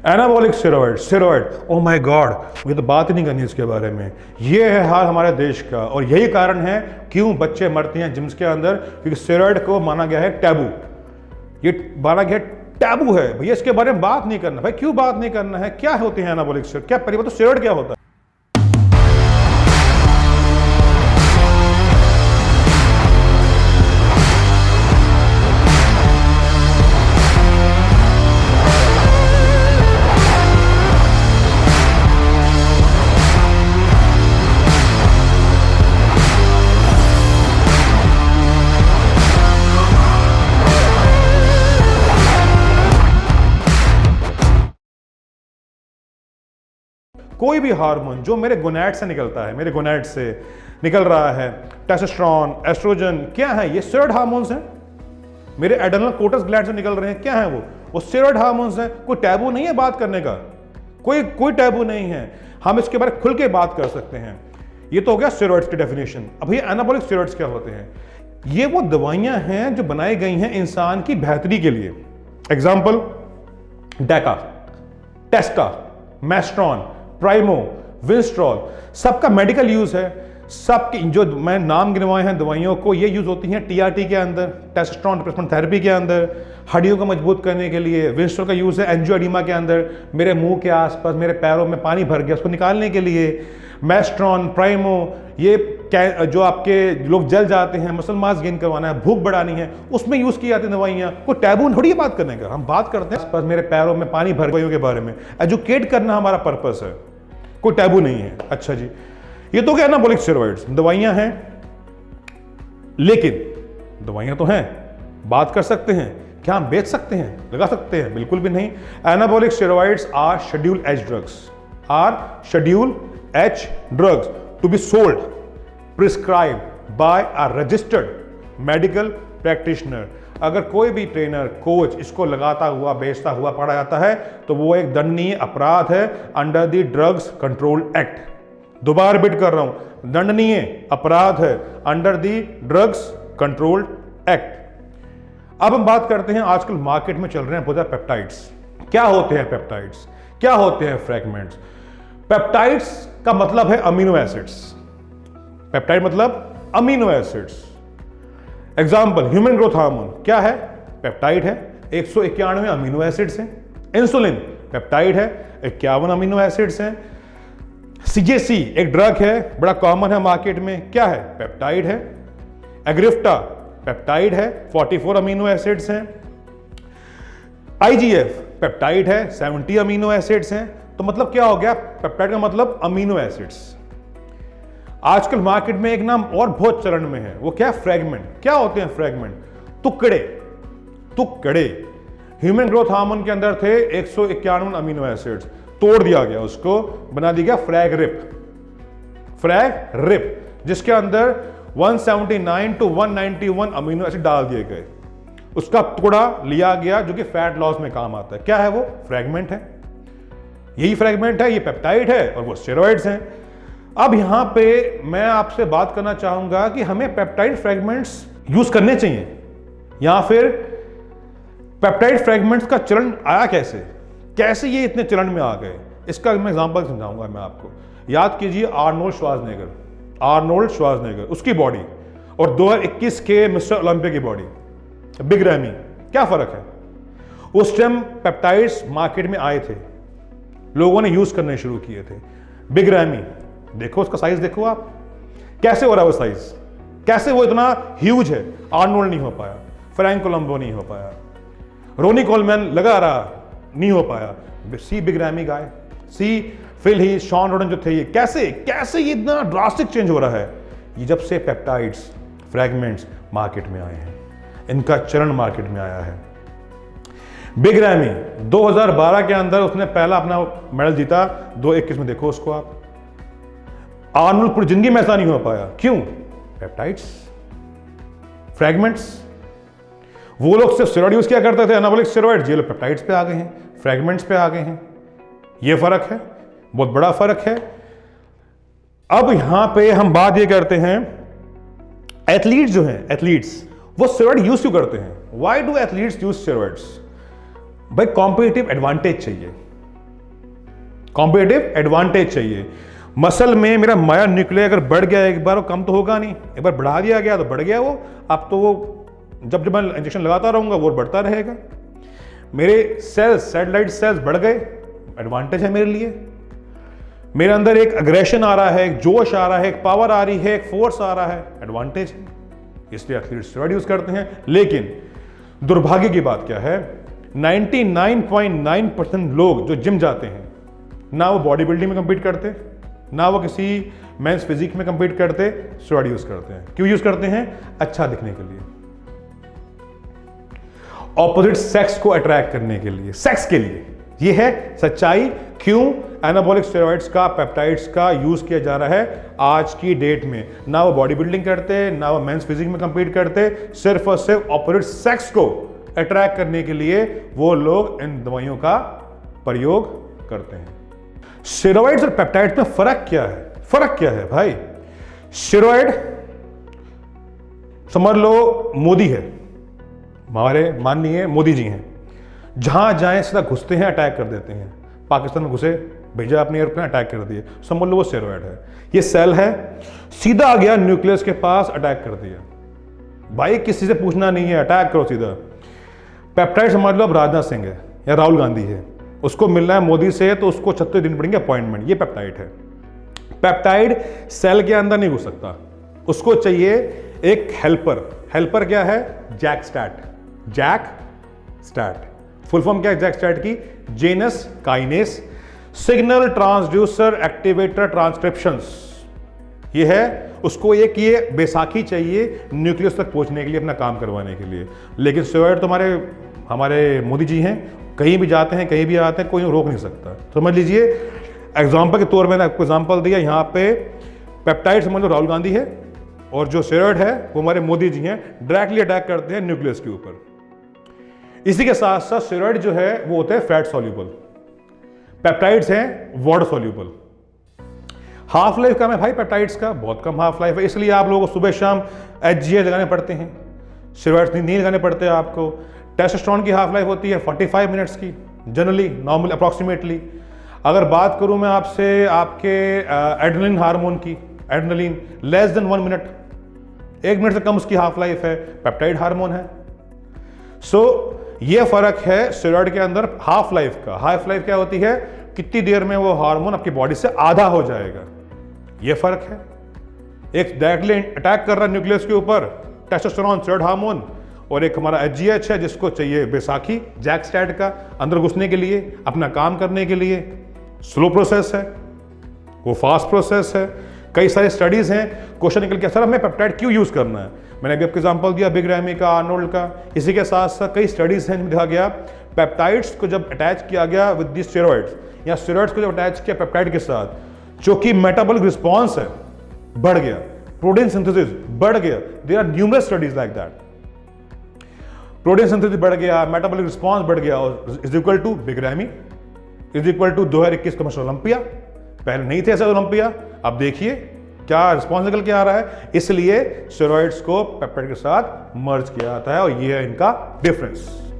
Anabolic steroid, steroid, oh my God, मुझे तो बात ही नहीं करनी इसके बारे में। ये है हाल हमारे देश का, और यही कारण है क्यों बच्चे मरते हैं जिम्स के अंदर, क्योंकि स्टेरॉइड को माना गया है टैबू। ये माना गया टैबू है भैया, इसके बारे में बात नहीं करना। भाई क्यों बात नहीं करना है? क्या होते हैं एनाबॉलिक स्टेरॉइड? क्या परिवर्तन, तो स्टेरॉइड क्या होता है? कोई भी हार्मोन जो मेरे गोनैड से निकलता है, मेरे गोनैड से निकल रहा है, टेस्टोस्टेरोन, एस्ट्रोजन, क्या है? ये स्टेरॉइड हार्मोन्स हैं। मेरे एड्रेनल कोर्टेक्स ग्लैंड से निकल रहे हैं, क्या है वो स्टेरॉइड हार्मोन्स हैं। कोई टैबू नहीं है बात करने का, कोई टैबू नहीं है। हम इसके बारे में खुल के बात कर सकते हैं। ये तो हो गया स्टेरॉइड्स की डेफिनेशन। अब ये एनाबॉलिक स्टेरॉइड्स क्या होते हैं? ये वो दवाइयां हैं जो बनाई गई हैं इंसान की बेहतरी के लिए। एग्जाम्पल, डेका, टेस्टा, मेस्ट्रॉन, प्राइमो, विंस्ट्रॉल, सबका मेडिकल यूज है। सबकी जो मैं नाम गिनवाए हैं दवाइयों को, ये यूज होती हैं टीआरटी के अंदर, टेस्टोस्टेरोन रिप्लेसमेंट थेरेपी के अंदर, हड्डियों को मजबूत करने के लिए। विंस्ट्रॉल का यूज है एंजियोएडिमा के अंदर, मेरे मुंह के आसपास, मेरे पैरों में पानी भर गया उसको निकालने के लिए। मेस्ट्रॉन, प्राइमो, ये जो आपके लोग जल जाते हैं, मसल मास गेन करवाना है, भूख बढ़ानी है, उसमें यूज की जाती है दवाइयाँ। कोई टैबू थोड़ी है बात करने का। हम बात करते हैं आसपास मेरे पैरों में पानी भर गई के बारे में, एजुकेट करना हमारा पर्पस है, कोई टैबू नहीं है। अच्छा जी, ये तो क्या एनाबॉलिक स्टेरॉइड्स दवाइयां हैं, लेकिन दवाइयां तो हैं, बात कर सकते हैं, क्या हम बेच सकते हैं, लगा सकते हैं? बिल्कुल भी नहीं। Anabolic steroids are schedule H drugs, to be sold, prescribed by a registered medical practitioner. अगर कोई भी ट्रेनर, कोच इसको लगाता हुआ, बेचता हुआ पड़ा जाता है तो वो एक दंडनीय अपराध है under the drugs control act. दोबारा रिपीट कर रहा हूं, दंडनीय अपराध है under the drugs control act. अब हम बात करते हैं, आजकल मार्केट में चल रहे हैं बहुत पेप्टाइड्स। क्या होते हैं पेप्टाइड्स? क्या होते हैं फ्रैगमेंट्स? पेप्टाइड्स का मतलब है अमीनो एसिड्स। पेप्टाइड मतलब amino acids. Example, human growth hormone क्या है? पेप्टाइड है, 191 अमीनो एसिड्स हैं। इंसुलिन पेप्टाइड है, 51 अमीनो एसिड्स हैं। सीजेसी एक ड्रग है, बड़ा कॉमन है मार्केट में, क्या है? पेप्टाइड है। एग्रिफ्टा पेप्टाइड है, 44 अमीनो एसिड्स हैं। आईजीएफ पेप्टाइड है, 70 अमीनो एसिड्स हैं। तो मतलब क्या हो गया? पेप्टाइड का मतलब अमीनो एसिड्स। आजकल मार्केट में एक नाम और बहुत चलन में है, वो क्या है? फ्रैगमेंट। क्या होते हैं फ्रैगमेंट? टुकड़े। टुकड़े ह्यूमन ग्रोथ हार्मोन के अंदर थे 191 अमीनो एसिड्स, तोड़ दिया गया, उसको बना दिया गया फ्रैग रिप, जिसके अंदर 179 to 191 अमीनो एसिड डाल दिए गए। उसका टुकड़ा लिया गया जो कि फैट लॉस में काम आता है। क्या है वो? फ्रैगमेंट है। यही फ्रैगमेंट है, ये पेप्टाइड है और वो स्टेरॉइड्स हैं। अब यहां पे मैं आपसे बात करना चाहूंगा कि हमें पेप्टाइड फ्रैगमेंट्स यूज करने चाहिए या फिर पेप्टाइड फ्रैगमेंट्स का चलन आया कैसे ये इतने चलन में आ गए? इसका मैं एग्जांपल समझाऊंगा मैं आपको। याद कीजिए आर्नोल्ड श्वार्ज़नेगर, उसकी बॉडी और 2021 के मिस्टर ओलंपिया की बॉडी, बिग रैमी, क्या फर्क है? उस टाइम पेप्टाइड्स मार्केट में आए थे, लोगों ने यूज करने शुरू किए थे। बिग रैमी देखो, उसका साइज देखो आप, कैसे हो रहा है वो साइज, कैसे वो इतना ह्यूज है। आर्नोल्ड नहीं हो पाया, फ्रैंक कोलंबो नहीं हो पाया, रोनी कोलमैन लगा रहा, नहीं हो पाया। सी बिग रैमी गाय, सी फिल ही, शॉन रोडन जो थे, ये कैसे ये इतना ड्रास्टिक चेंज हो रहा है? ये जब से पेप्टाइड्स फ्रैगमेंट्स मार्केट में आए हैं, इनका चलन मार्केट में आया है। बिग रैमी 2012 के अंदर उसने पहला अपना मेडल जीता, 2021 में देखो उसको आप। आर्नोल्ड पूरी जिंदगी में ऐसा नहीं हो पाया, क्यों? Peptides, fragments. वो लोग सिर्फ स्टेरॉइड यूज किया करते थे, एनाबॉलिक स्टेरॉइड्स, ये लोग पेप्टाइड्स पे आ गए हैं, फ्रैगमेंट्स पे आ गए हैं। ये फर्क है, बहुत बड़ा फर्क है। अब यहां पे हम बात ये करते हैं, एथलीट्स जो हैं, एथलीट्स वो स्टेरॉइड यूज क्यों करते हैं? Why do athletes use steroids? भाई कॉम्पिटिटिव एडवांटेज चाहिए। कॉम्पिटिटिव एडवांटेज चाहिए। मसल में मेरा माया न्यूक्लियर अगर बढ़ गया एक बार, वो कम तो होगा नहीं, एक बार बढ़ा दिया गया तो बढ़ गया वो, अब तो वो जब जब मैं इंजेक्शन लगाता रहूंगा वो बढ़ता रहेगा। मेरे सेल्स, सैटेलाइट सेल्स बढ़ गए, एडवांटेज है मेरे लिए। मेरे अंदर एक अग्रेशन आ रहा है, एक जोश आ रहा है, एक पावर आ रही है, एक फोर्स आ रहा है, एडवांटेज है, इसलिए एथलीट स्टेरॉइड यूज करते हैं। लेकिन दुर्भाग्य की बात क्या है, 99.9% लोग जो जिम जाते हैं, ना वो बॉडी बिल्डिंग में कंपीट करते, ना वो किसी मेंस फिजिक में कंपीट करते, स्टेरॉइड यूज करते हैं। क्यों यूज करते हैं? अच्छा दिखने के लिए, ऑपोजिट सेक्स को अट्रैक्ट करने के लिए, सेक्स के लिए। ये है सच्चाई क्यों एनाबॉलिक स्टेरॉइड्स का, पेप्टाइड्स का यूज किया जा रहा है आज की डेट में। ना वो बॉडी बिल्डिंग करते, ना वो मेंस फिजिक में कंपीट करते, सिर्फ और सिर्फ ऑपोजिट सेक्स को अट्रैक्ट करने के लिए वो लोग इन दवाइयों का प्रयोग करते हैं। स्टेरॉइड्स और पेप्टाइड्स में फर्क क्या है? फर्क क्या है भाई? स्टेरॉइड समझ लो मोदी है, हमारे माननीय मोदी जी हैं, जहां जाएं सीधा घुसते हैं, अटैक कर देते हैं। पाकिस्तान में घुसे, भेजा अपने एयरप्लेन, अटैक कर दिए, समझ लो वो स्टेरॉइड है। ये सेल है, सीधा आ गया न्यूक्लियस के पास, अटैक कर दिया। भाई किसी से पूछना नहीं है, अटैक करो सीधा। पेप्टाइड समझ लो अब राजनाथ सिंह है या राहुल गांधी है, उसको मिलना है मोदी से तो उसको 36 दिन पड़ेंगे अपॉइंटमेंट, ये पेप्टाइड है। पेप्टाइड सेल के अंदर नहीं घुस सकता, उसको चाहिए एक हेल्पर। हेल्पर क्या है? JAK STAT. JAK STAT full form क्या है जैक स्टैट की? Janus kinase signal transducer activator transcriptions. ये है, उसको एक ये बैसाखी चाहिए न्यूक्लियस तक पहुंचने के लिए, अपना काम करवाने के लिए। लेकिन स्टेरॉइड तो हमारे मोदी जी हैं, कहीं भी जाते हैं, कहीं भी आते हैं, कोई रोक नहीं सकता। समझ लीजिए, एग्जाम्पल के तौर में मैंने आपको एग्जाम्पल दिया, यहाँ पे पेप्टाइड समझ लो राहुल गांधी है, और जो स्टेरॉइड है वो हमारे मोदी जी हैं, डायरेक्टली अटैक करते हैं न्यूक्लियस के ऊपर। इसी के साथ साथ स्टेरॉइड जो है वो होते हैं फैट सॉल्यूबल, पेप्टाइड्स हैं वाटर सॉल्यूबल। हाफ लाइफ कम है भाई पेप्टाइड्स का, बहुत कम हाफ लाइफ है, इसलिए आप लोगों को सुबह शाम HGH लगाने पड़ते हैं, स्टेरॉइड्स नहीं लगाने पड़ते आपको। टेस्टोस्टेरोन की हाफ लाइफ होती है 45 मिनट्स की, जनरली, नॉर्मल, अप्रॉक्सीमेटली। अगर बात करूं मैं आपसे आपके एड्रेनलिन हार्मोन की, adrenaline less than 1 minute, 1 minute से कम उसकी हाफ लाइफ है, पेप्टाइड हार्मोन है। सो ये फर्क है स्टेरॉइड के अंदर हाफ लाइफ का। हाफ लाइफ क्या होती है? कितनी देर में वो हार्मोन आपकी बॉडी से आधा हो जाएगा, ये फर्क है। एक डायरेक्टली अटैक कर रहा है न्यूक्लियस के ऊपर, टेस्टोस्टेरोन स्टेरॉइड हार्मोन, और एक हमारा HGH है जिसको चाहिए बैसाखी जैक स्टैट का अंदर घुसने के लिए, अपना काम करने के लिए। स्लो प्रोसेस है, वो फास्ट प्रोसेस है। कई सारी स्टडीज हैं, क्वेश्चन निकल के सर हमें पेप्टाइड क्यों यूज करना है? मैंने अभी आपको एग्जांपल दिया बिग रैमी का, आर्नोल्ड का। इसी के साथ साथ कई स्टडीज हैं जिनमें देखा गया पेप्टाइड्स को जब अटैच किया गया विद दी स्टेरॉइड्स, या स्टेरॉइड्स को जब अटैच किया पेप्टाइड के साथ, जो कि मेटाबॉलिक रिस्पॉन्स है बढ़ गया, प्रोटीन सिंथेसिस बढ़ गया। There are numerous studies like that. Protein synthesis बढ़ गया, मेटाबॉलिक रिस्पॉन्स बढ़ गया, और is equal to Big Ramy, is equal to 2021 का मिस्टर ओलंपिया। पहले नहीं थे ऐसा ओलंपिया, अब देखिए क्या रिस्पॉन्स निकल के आ रहा है। इसलिए स्टेरॉइड्स को पेप्टाइड के साथ मर्ज किया जाता है, और ये है इनका डिफरेंस।